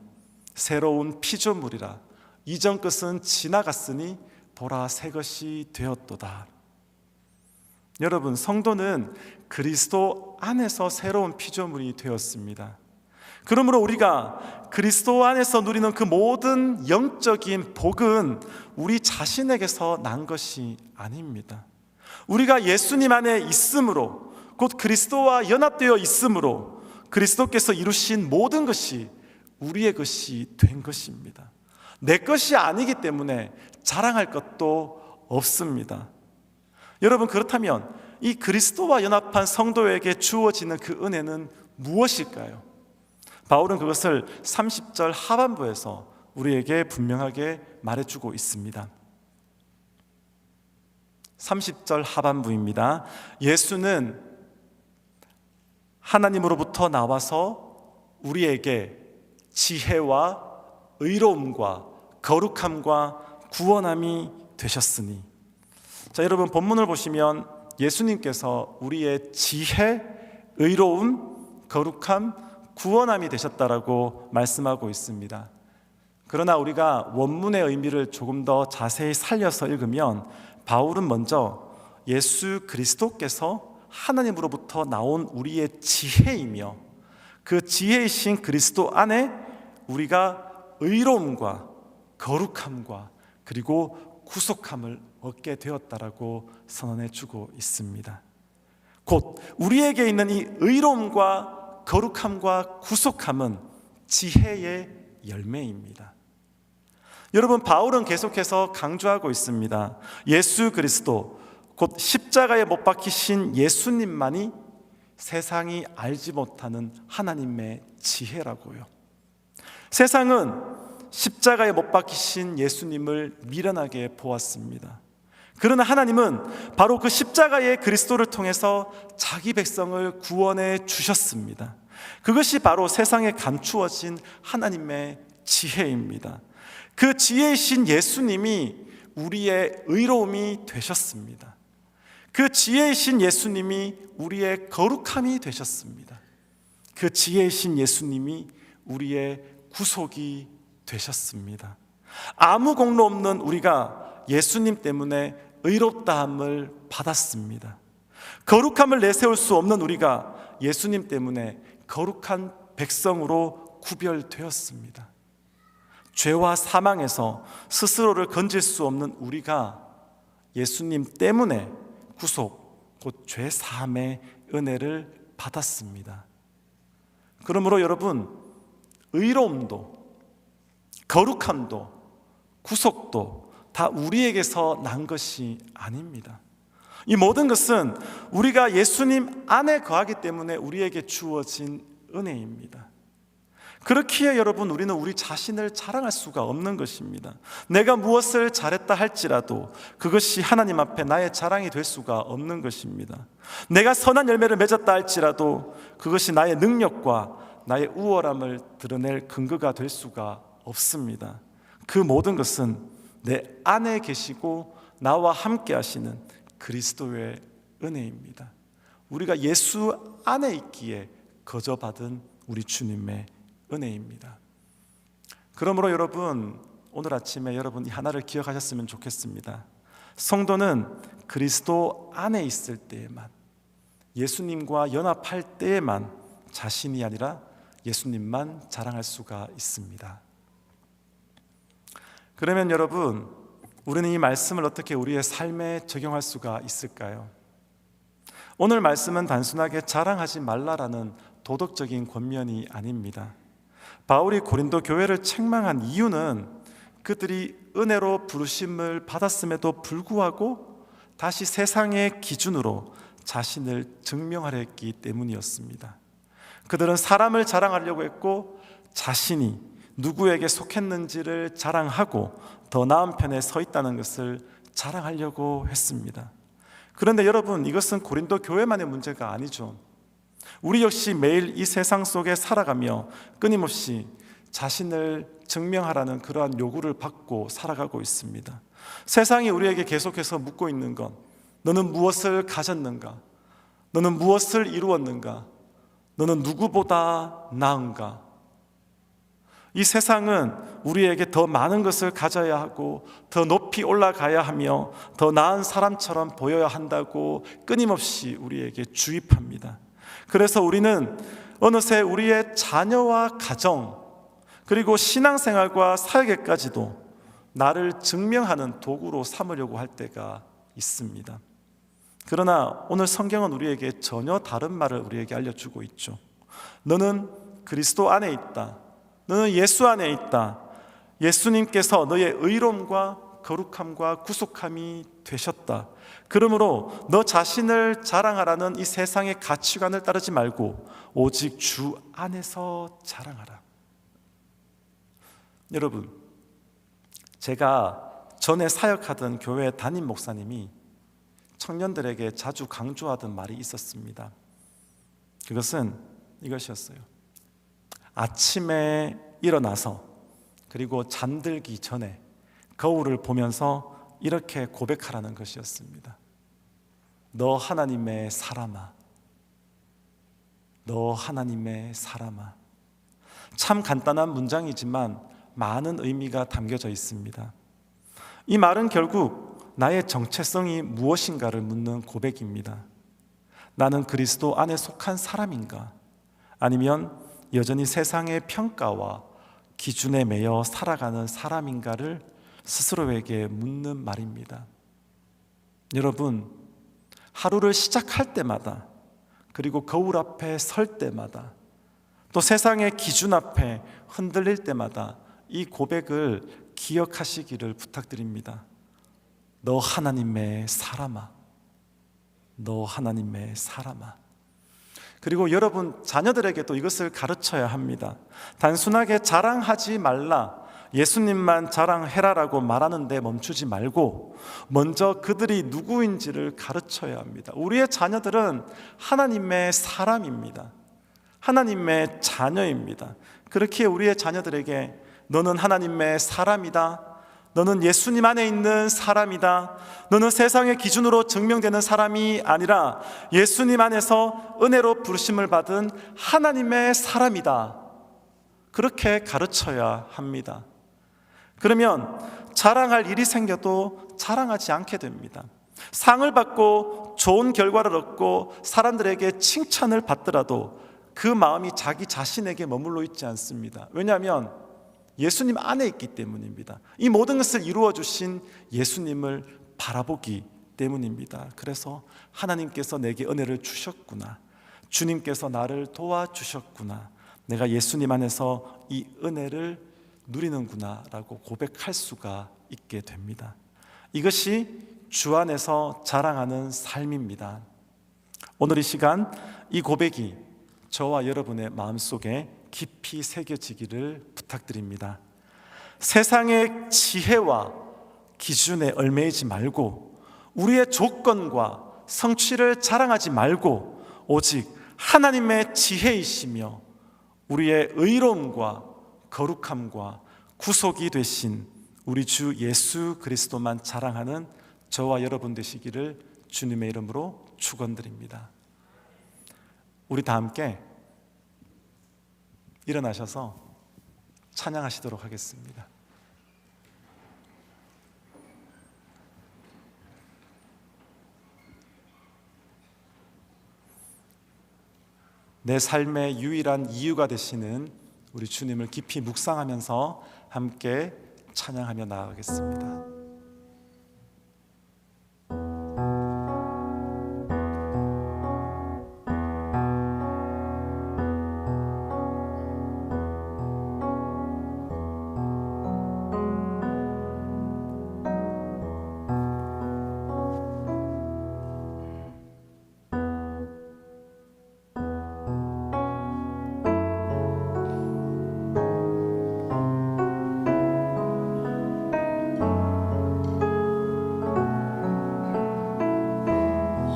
새로운 피조물이라, 이전 것은 지나갔으니 보라 새 것이 되었도다. 여러분, 성도는 그리스도 안에서 새로운 피조물이 되었습니다. 그러므로 우리가 그리스도 안에서 누리는 그 모든 영적인 복은 우리 자신에게서 난 것이 아닙니다. 우리가 예수님 안에 있음으로, 곧 그리스도와 연합되어 있음으로 그리스도께서 이루신 모든 것이 우리의 것이 된 것입니다. 내 것이 아니기 때문에 자랑할 것도 없습니다. 여러분, 그렇다면 이 그리스도와 연합한 성도에게 주어지는 그 은혜는 무엇일까요? 바울은 그것을 30절 하반부에서 우리에게 분명하게 말해주고 있습니다. 30절 하반부입니다. 예수는 하나님으로부터 나와서 우리에게 지혜와 의로움과 거룩함과 구원함이 되셨으니. 자, 여러분 본문을 보시면 예수님께서 우리의 지혜, 의로움, 거룩함, 구원함이 되셨다라고 말씀하고 있습니다. 그러나 우리가 원문의 의미를 조금 더 자세히 살려서 읽으면 바울은 먼저 예수 그리스도께서 하나님으로부터 나온 우리의 지혜이며 그 지혜이신 그리스도 안에 우리가 의로움과 거룩함과 그리고 구속함을 얻게 되었다라고 선언해 주고 있습니다. 곧 우리에게 있는 이 의로움과 거룩함과 구속함은 지혜의 열매입니다. 여러분, 바울은 계속해서 강조하고 있습니다. 예수 그리스도, 곧 십자가에 못 박히신 예수님만이 세상이 알지 못하는 하나님의 지혜라고요. 세상은 십자가에 못 박히신 예수님을 미련하게 보았습니다. 그러나 하나님은 바로 그 십자가의 그리스도를 통해서 자기 백성을 구원해 주셨습니다. 그것이 바로 세상에 감추어진 하나님의 지혜입니다. 그 지혜이신 예수님이 우리의 의로움이 되셨습니다. 그 지혜이신 예수님이 우리의 거룩함이 되셨습니다. 그 지혜이신 예수님이 우리의 구속이 되셨습니다. 아무 공로 없는 우리가 예수님 때문에 의롭다함을 받았습니다. 거룩함을 내세울 수 없는 우리가 예수님 때문에 거룩한 백성으로 구별되었습니다. 죄와 사망에서 스스로를 건질 수 없는 우리가 예수님 때문에 구속, 곧 죄 사함의 은혜를 받았습니다. 그러므로 여러분, 의로움도 거룩함도 구속도 다 우리에게서 난 것이 아닙니다. 이 모든 것은 우리가 예수님 안에 거하기 때문에 우리에게 주어진 은혜입니다. 그렇기에 여러분, 우리는 우리 자신을 자랑할 수가 없는 것입니다. 내가 무엇을 잘했다 할지라도 그것이 하나님 앞에 나의 자랑이 될 수가 없는 것입니다. 내가 선한 열매를 맺었다 할지라도 그것이 나의 능력과 나의 우월함을 드러낼 근거가 될 수가 없습니다. 그 모든 것은 내 안에 계시고 나와 함께 하시는 그리스도의 은혜입니다. 우리가 예수 안에 있기에 거저받은 우리 주님의 은혜입니다. 그러므로 여러분, 오늘 아침에 여러분 이 하나를 기억하셨으면 좋겠습니다. 성도는 그리스도 안에 있을 때에만, 예수님과 연합할 때에만 자신이 아니라 예수님만 자랑할 수가 있습니다. 그러면 여러분, 우리는 이 말씀을 어떻게 우리의 삶에 적용할 수가 있을까요? 오늘 말씀은 단순하게 자랑하지 말라라는 도덕적인 권면이 아닙니다. 바울이 고린도 교회를 책망한 이유는 그들이 은혜로 부르심을 받았음에도 불구하고 다시 세상의 기준으로 자신을 증명하려 했기 때문이었습니다. 그들은 사람을 자랑하려고 했고 자신이 누구에게 속했는지를 자랑하고 더 나은 편에 서 있다는 것을 자랑하려고 했습니다. 그런데 여러분, 이것은 고린도 교회만의 문제가 아니죠. 우리 역시 매일 이 세상 속에 살아가며 끊임없이 자신을 증명하라는 그러한 요구를 받고 살아가고 있습니다. 세상이 우리에게 계속해서 묻고 있는 건, 너는 무엇을 가졌는가? 너는 무엇을 이루었는가? 너는 누구보다 나은가? 이 세상은 우리에게 더 많은 것을 가져야 하고 더 높이 올라가야 하며 더 나은 사람처럼 보여야 한다고 끊임없이 우리에게 주입합니다. 그래서 우리는 어느새 우리의 자녀와 가정, 그리고 신앙생활과 사회계까지도 나를 증명하는 도구로 삼으려고 할 때가 있습니다. 그러나 오늘 성경은 우리에게 전혀 다른 말을 우리에게 알려주고 있죠. 너는 그리스도 안에 있다. 너는 예수 안에 있다. 예수님께서 너의 의로움과 거룩함과 구속함이 되셨다. 그러므로 너 자신을 자랑하라는 이 세상의 가치관을 따르지 말고 오직 주 안에서 자랑하라. 여러분, 제가 전에 사역하던 교회 담임 목사님이 청년들에게 자주 강조하던 말이 있었습니다. 그것은 이것이었어요. 아침에 일어나서 그리고 잠들기 전에 거울을 보면서 이렇게 고백하라는 것이었습니다. 너 하나님의 사람아, 너 하나님의 사람아. 참 간단한 문장이지만 많은 의미가 담겨져 있습니다. 이 말은 결국 나의 정체성이 무엇인가를 묻는 고백입니다. 나는 그리스도 안에 속한 사람인가? 아니면 여전히 세상의 평가와 기준에 매여 살아가는 사람인가를 스스로에게 묻는 말입니다. 여러분, 하루를 시작할 때마다, 그리고 거울 앞에 설 때마다, 또 세상의 기준 앞에 흔들릴 때마다 이 고백을 기억하시기를 부탁드립니다. 너 하나님의 사람아, 너 하나님의 사람아. 그리고 여러분 자녀들에게도 이것을 가르쳐야 합니다. 단순하게 자랑하지 말라, 예수님만 자랑해라라고 말하는데 멈추지 말고 먼저 그들이 누구인지를 가르쳐야 합니다. 우리의 자녀들은 하나님의 사람입니다. 하나님의 자녀입니다. 그렇게 우리의 자녀들에게 너는 하나님의 사람이다, 너는 예수님 안에 있는 사람이다, 너는 세상의 기준으로 증명되는 사람이 아니라 예수님 안에서 은혜로 부르심을 받은 하나님의 사람이다, 그렇게 가르쳐야 합니다. 그러면 자랑할 일이 생겨도 자랑하지 않게 됩니다. 상을 받고 좋은 결과를 얻고 사람들에게 칭찬을 받더라도 그 마음이 자기 자신에게 머물러 있지 않습니다. 왜냐하면 예수님 안에 있기 때문입니다. 이 모든 것을 이루어 주신 예수님을 바라보기 때문입니다. 그래서 하나님께서 내게 은혜를 주셨구나, 주님께서 나를 도와주셨구나, 내가 예수님 안에서 이 은혜를 누리는구나 라고 고백할 수가 있게 됩니다. 이것이 주 안에서 자랑하는 삶입니다. 오늘 이 시간 이 고백이 저와 여러분의 마음속에 깊이 새겨지기를 부탁드립니다. 세상의 지혜와 기준에 얽매이지 말고 우리의 조건과 성취를 자랑하지 말고 오직 하나님의 지혜이시며 우리의 의로움과 거룩함과 구속이 되신 우리 주 예수 그리스도만 자랑하는 저와 여러분 되시기를 주님의 이름으로 축원드립니다. 우리 다 함께 일어나셔서 찬양하시도록 하겠습니다. 내 삶의 유일한 이유가 되시는 우리 주님을 깊이 묵상하면서 함께 찬양하며 나아가겠습니다.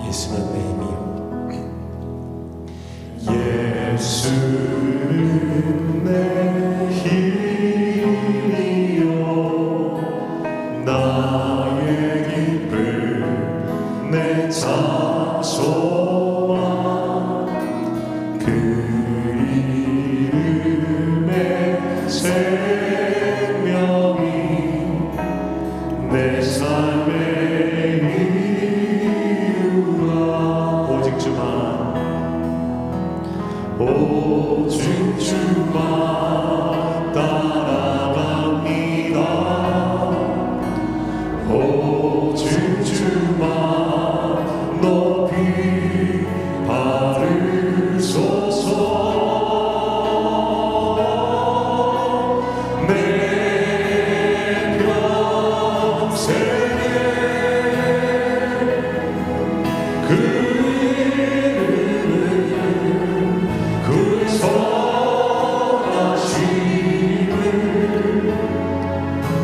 예수는 내 힘이요, 예수는 내 힘이요, 나의 기쁨, 내 찬송함, 그 이름의 생명이 내 삶의 오직 주만 따라갑니다. 오직 주만 높이 바르소서. 내 평생에 그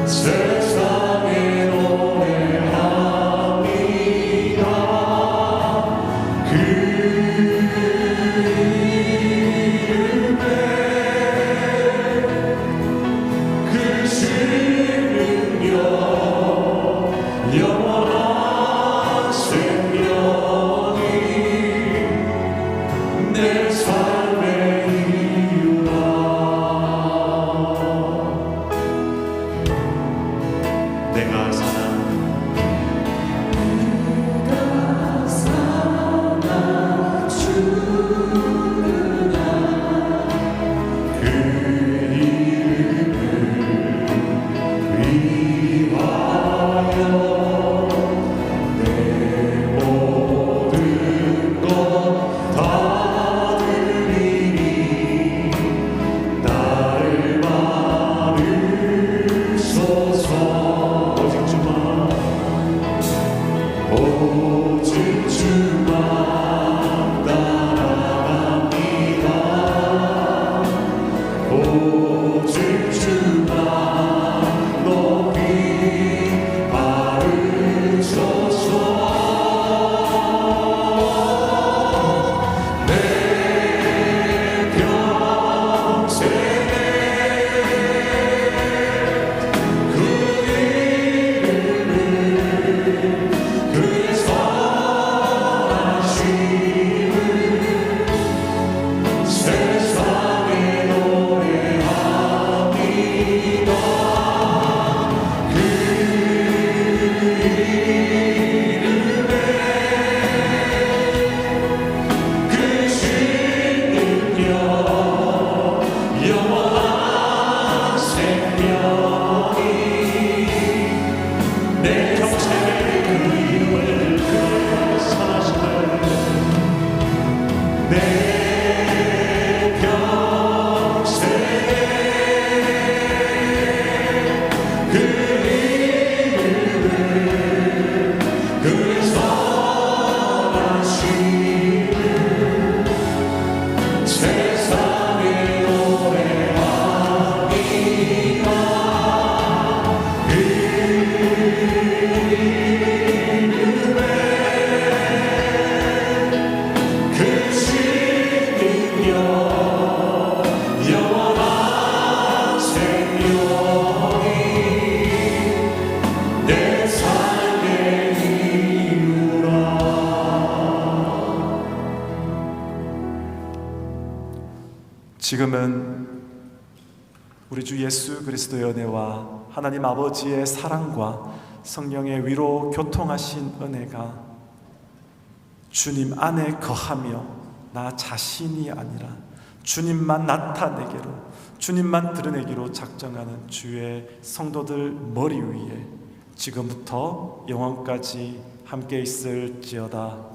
세상에 노래합니다. 오직 주만 따라갑니다. 오직 주만 높이 바르소서. 내 평생에 그 이름을 그의 선하심을 세상에 노래합니다. 그 이름에 그 신능력 영원한 생명이 내 평생에 그 이름을 그의 선하심을 내 평생에 그 이름을 그의 선하심을 세상에 노래합니다. 그 이름에 그 신능력 영원한 생명이 내 삶의 이유라. 지금은 우리 주 예수 그리스도의 은혜와 하나님 아버지의 사랑과 성령의 위로 교통하신 은혜가 주님 안에 거하며 나 자신이 아니라 주님만 나타내기로, 주님만 드러내기로 작정하는 주의 성도들 머리 위에 지금부터 영원까지 함께 있을지어다.